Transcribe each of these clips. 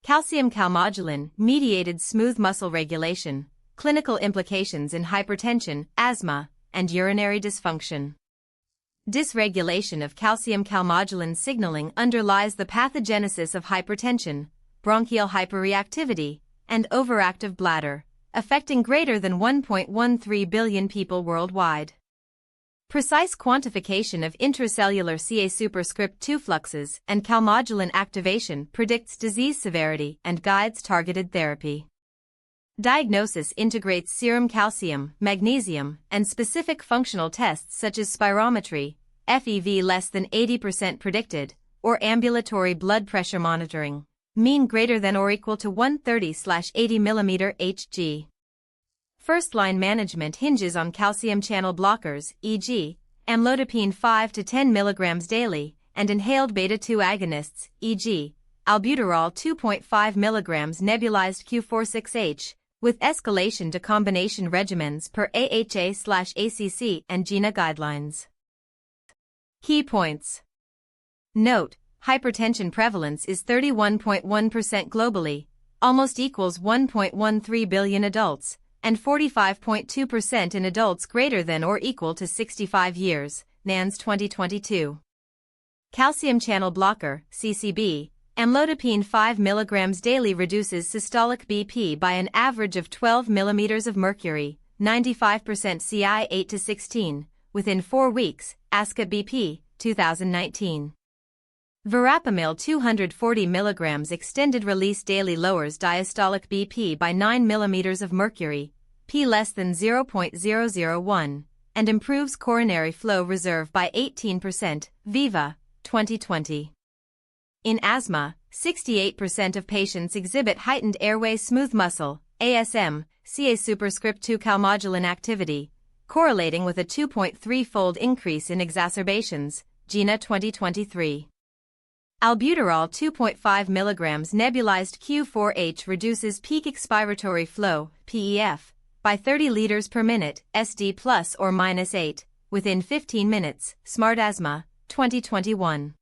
Calcium Calmodulin, mediated smooth muscle regulation, clinical implications in hypertension, asthma, and urinary dysfunction. Dysregulation of calcium calmodulin signaling underlies the pathogenesis of hypertension, bronchial hyperreactivity, and overactive bladder, affecting greater than 1.13 billion people worldwide. Precise quantification of intracellular Ca superscript 2 fluxes and calmodulin activation predicts disease severity and guides targeted therapy. Diagnosis integrates serum calcium, magnesium, and specific functional tests such as spirometry, FEV less than 80% predicted, or ambulatory blood pressure monitoring, mean greater than or equal to 130/80 mm Hg. First-line management hinges on calcium channel blockers, e.g., amlodipine 5 to 10 mg daily, and inhaled beta-2 agonists, e.g., albuterol 2.5 mg nebulized Q46H, with escalation to combination regimens per AHA/ACC and GINA guidelines. Key points. Note: hypertension prevalence is 31.1% globally, almost equals 1.13 billion adults, and 45.2% in adults greater than or equal to 65 years, NANS 2022. Calcium channel blocker, CCB, amlodipine 5 mg daily reduces systolic BP by an average of 12 mm of mercury, 95% CI 8 to 16, within 4 weeks, ASCA BP, 2019. Verapamil 240 mg extended release daily lowers diastolic BP by 9 mm of mercury, P less than 0.001, and improves coronary flow reserve by 18%, Viva, 2020. In asthma, 68% of patients exhibit heightened airway smooth muscle, ASM, Ca superscript 2 calmodulin activity, correlating with a 2.3-fold increase in exacerbations, GINA 2023. Albuterol 2.5 mg nebulized Q4H reduces peak expiratory flow, PEF, by 30 liters per minute, SD plus or minus 8, within 15 minutes, Smart Asthma, 2021.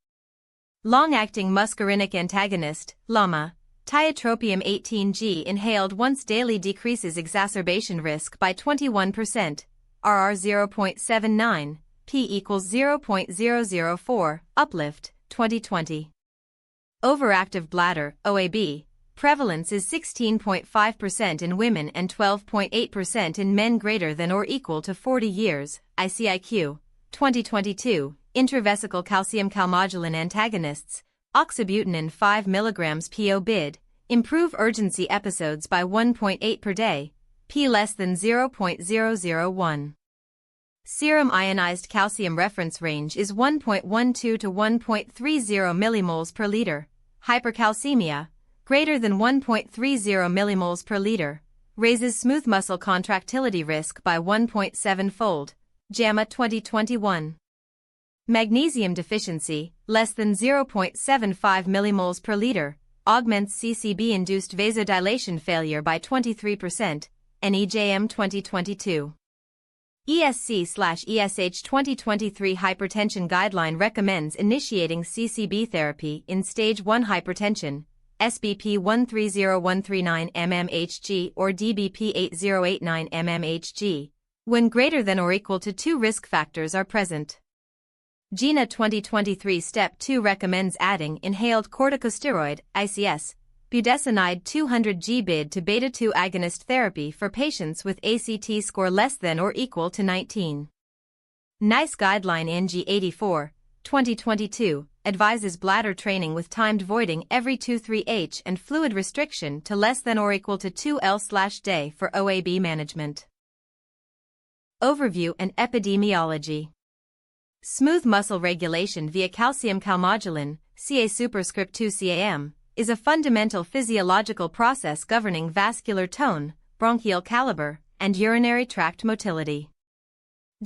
Long-acting muscarinic antagonist, LAMA, tiotropium 18G inhaled once daily decreases exacerbation risk by 21%, RR 0.79, P equals 0.004, Uplift, 2020. Overactive bladder, OAB, prevalence is 16.5% in women and 12.8% in men greater than or equal to 40 years, ICIQ, 2022, intravesical calcium calmodulin antagonists, oxybutynin 5 mg PO bid, improve urgency episodes by 1.8 per day, P less than 0.001. Serum ionized calcium reference range is 1.12 to 1.30 millimoles per liter. Hypercalcemia, greater than 1.30 millimoles per liter, raises smooth muscle contractility risk by 1.7-fold. JAMA 2021. Magnesium deficiency, less than 0.75 millimoles per liter, augments CCB-induced vasodilation failure by 23%. NEJM 2022. ESC/ESH 2023 Hypertension Guideline recommends initiating CCB therapy in stage 1 hypertension, SBP 130139 mmHg or DBP 8089 mmHg, when greater than or equal to 2 risk factors are present. GINA 2023 Step 2 recommends adding inhaled corticosteroid, ICS, budesonide 200 g-bid to beta-2 agonist therapy for patients with ACT score less than or equal to 19. NICE Guideline NG 84, 2022, advises bladder training with timed voiding every 2-3H and fluid restriction to less than or equal to 2L/day for OAB management. Overview and epidemiology. Smooth muscle regulation via calcium calmodulin, Ca superscript 2 CAM, is a fundamental physiological process governing vascular tone, bronchial caliber, and urinary tract motility.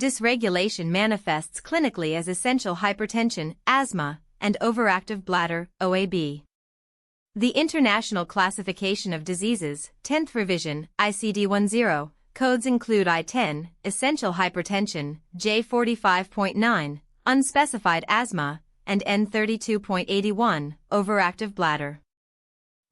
Dysregulation manifests clinically as essential hypertension, asthma, and overactive bladder, OAB. The International Classification of Diseases, 10th revision, ICD-10, codes include I-10, essential hypertension, J45.9, unspecified asthma, and N32.81, overactive bladder.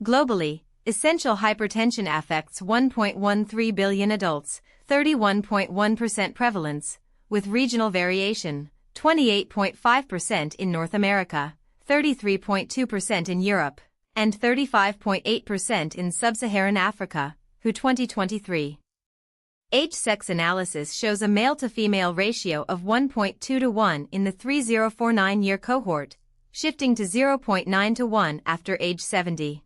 Globally, essential hypertension affects 1.13 billion adults, 31.1% prevalence, with regional variation, 28.5% in North America, 33.2% in Europe, and 35.8% in Sub-Saharan Africa, WHO 2023. Age-sex analysis shows a male-to-female ratio of 1.2 to 1 in the 3049-year cohort, shifting to 0.9 to 1 after age 70.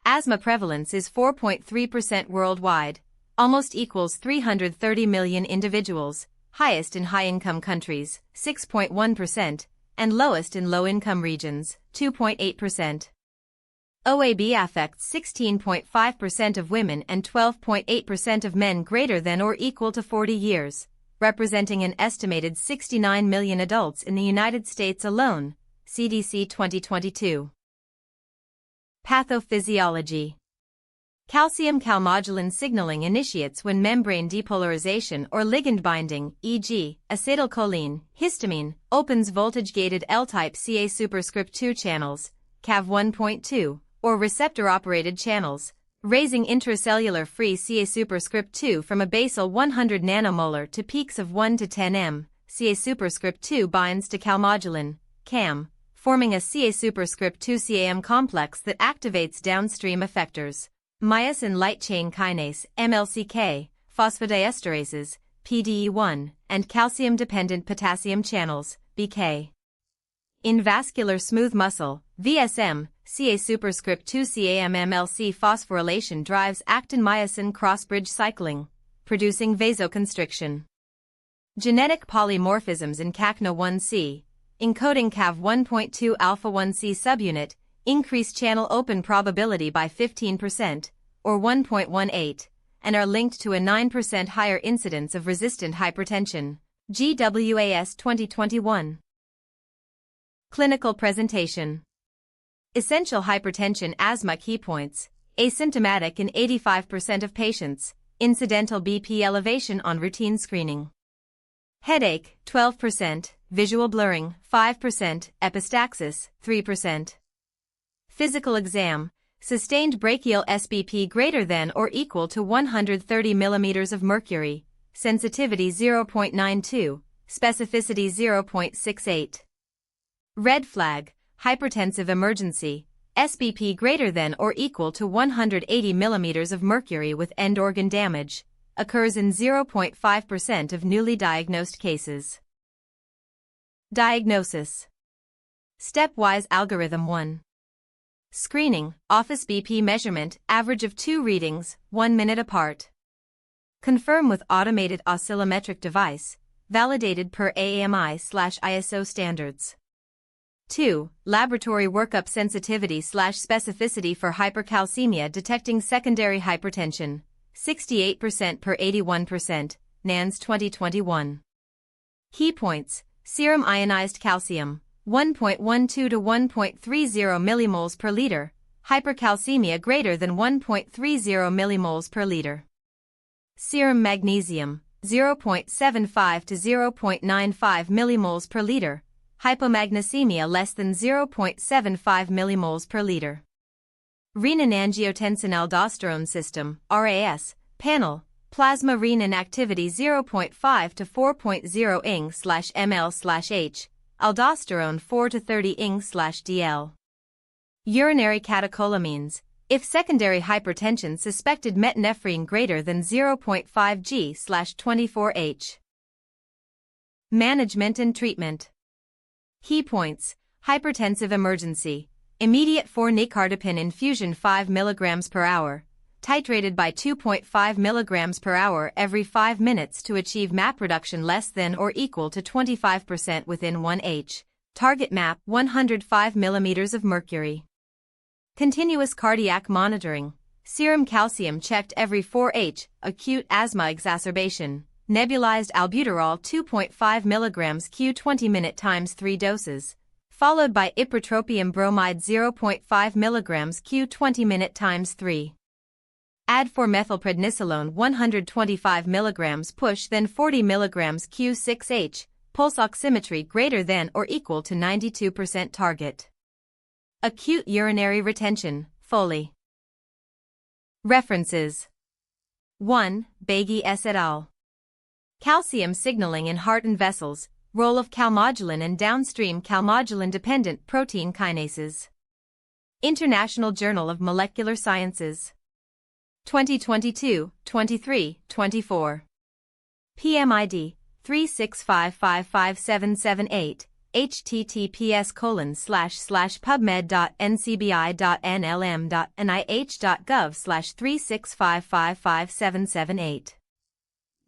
Asthma prevalence is 4.3% worldwide, almost equals 330 million individuals, highest in high-income countries, 6.1%, and lowest in low-income regions, 2.8%. OAB affects 16.5% of women and 12.8% of men greater than or equal to 40 years, representing an estimated 69 million adults in the United States alone, CDC 2022. Pathophysiology. Calcium Calmodulin signaling initiates when membrane depolarization or ligand binding, e.g., acetylcholine, histamine, opens voltage-gated L-type Ca superscript 2 channels, Cav 1.2, or receptor-operated channels, raising intracellular free Ca superscript 2 from a basal 100 nanomolar to peaks of 1 to 10 m. Ca superscript 2 binds to calmodulin, CAM, forming a Ca superscript 2 CAM complex that activates downstream effectors, myosin light chain kinase, MLCK, phosphodiesterases, PDE1, and calcium-dependent potassium channels, BK. In vascular smooth muscle, VSM, Ca superscript 2 CAM MLC phosphorylation drives actin-myosin cross-bridge cycling, producing vasoconstriction. Genetic polymorphisms in CACNA1C, encoding Cav 1.2 alpha-1C subunit, increase channel open probability by 15%, or 1.18, and are linked to a 9% higher incidence of resistant hypertension, GWAS 2021. Clinical presentation. Essential hypertension asthma key points, asymptomatic in 85% of patients, incidental BP elevation on routine screening. Headache, 12%, visual blurring, 5%, epistaxis, 3%. Physical exam, sustained brachial SBP greater than or equal to 130 mm of mercury, sensitivity 0.92, specificity 0.68. Red flag, hypertensive emergency, SBP greater than or equal to 180 mm of mercury with end organ damage, occurs in 0.5% of newly diagnosed cases. Diagnosis. Stepwise algorithm 1. Screening, office BP measurement, average of 2 readings, 1 minute apart. Confirm with automated oscillometric device, validated per AAMI/ISO standards. 2. Laboratory workup sensitivity/specificity for hypercalcemia detecting secondary hypertension, 68% per 81%, NANS 2021. Key points, serum ionized calcium, 1.12 to 1.30 millimoles per liter, hypercalcemia greater than 1.30 millimoles per liter. Serum magnesium, 0.75 to 0.95 millimoles per liter, hypomagnesemia less than 0.75 millimoles per liter. Renin-angiotensin-aldosterone system, RAS, panel, plasma renin activity 0.5 to 4.0 ing/ml/h, aldosterone 4 to 30 ing/dl. Urinary catecholamines, if secondary hypertension suspected metanephrine greater than 0.5 g/24 h. Management and treatment. Key points, hypertensive emergency, immediate 4-nicardipine infusion 5 mg per hour, titrated by 2.5 mg per hour every 5 minutes to achieve MAP reduction less than or equal to 25% within 1H, target MAP 105 mm of mercury. Continuous cardiac monitoring, serum calcium checked every 4H, acute asthma exacerbation, nebulized albuterol 2.5 mg q 20-minute times 3 doses, followed by ipratropium bromide 0.5 mg q 20-minute times 3. Add 4-methylprednisolone 125 mg push then 40 mg q6h, pulse oximetry greater than or equal to 92% target. Acute urinary retention, Foley. References. 1. Beghi et al. Calcium signaling in heart and vessels, role of calmodulin and downstream calmodulin-dependent protein kinases. International Journal of Molecular Sciences. 2022, 23, 24. PMID 365557778, https://pubmed.ncbi.nlm.nih.gov/365557778.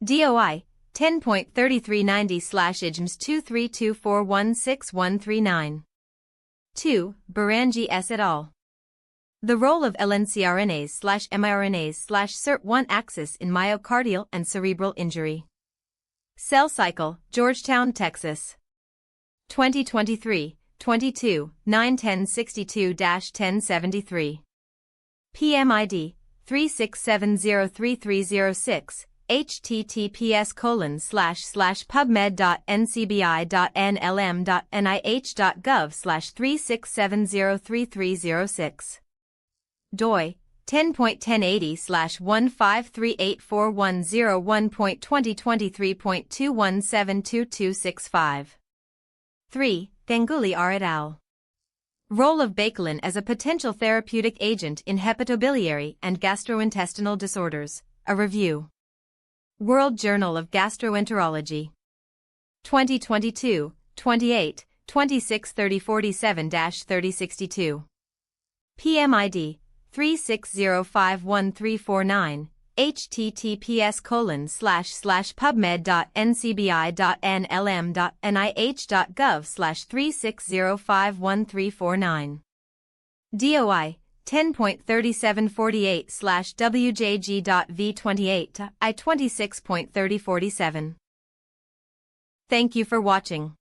DOI 10.3390/IGMS 232416139. 2. Barangi et al. The role of lncRNAs/miRNAs/SIRT1 axis in myocardial and cerebral injury. Cell Cycle, Georgetown, Texas. 2023, 22, 9-1062-1073. PMID 367033006, https://pubmed.ncbi.nlm.nih.gov/367033006. DOI 10.1080/1538410.2023.2172265. 3. Ganguly et al. Role of bakelin as a potential therapeutic agent in hepatobiliary and gastrointestinal disorders. A review. World Journal of Gastroenterology. 2022, 28, 26 3047-3062. PMID 3605139, https://pubmed.ncbi.nlm.nih.gov/3605139. DOI 10.3748/WJG.V28 I26.3047. Thank you for watching.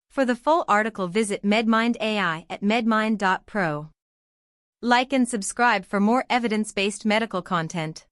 For the full article visit MedMind AI at medmind.pro. Like and subscribe for more evidence-based medical content.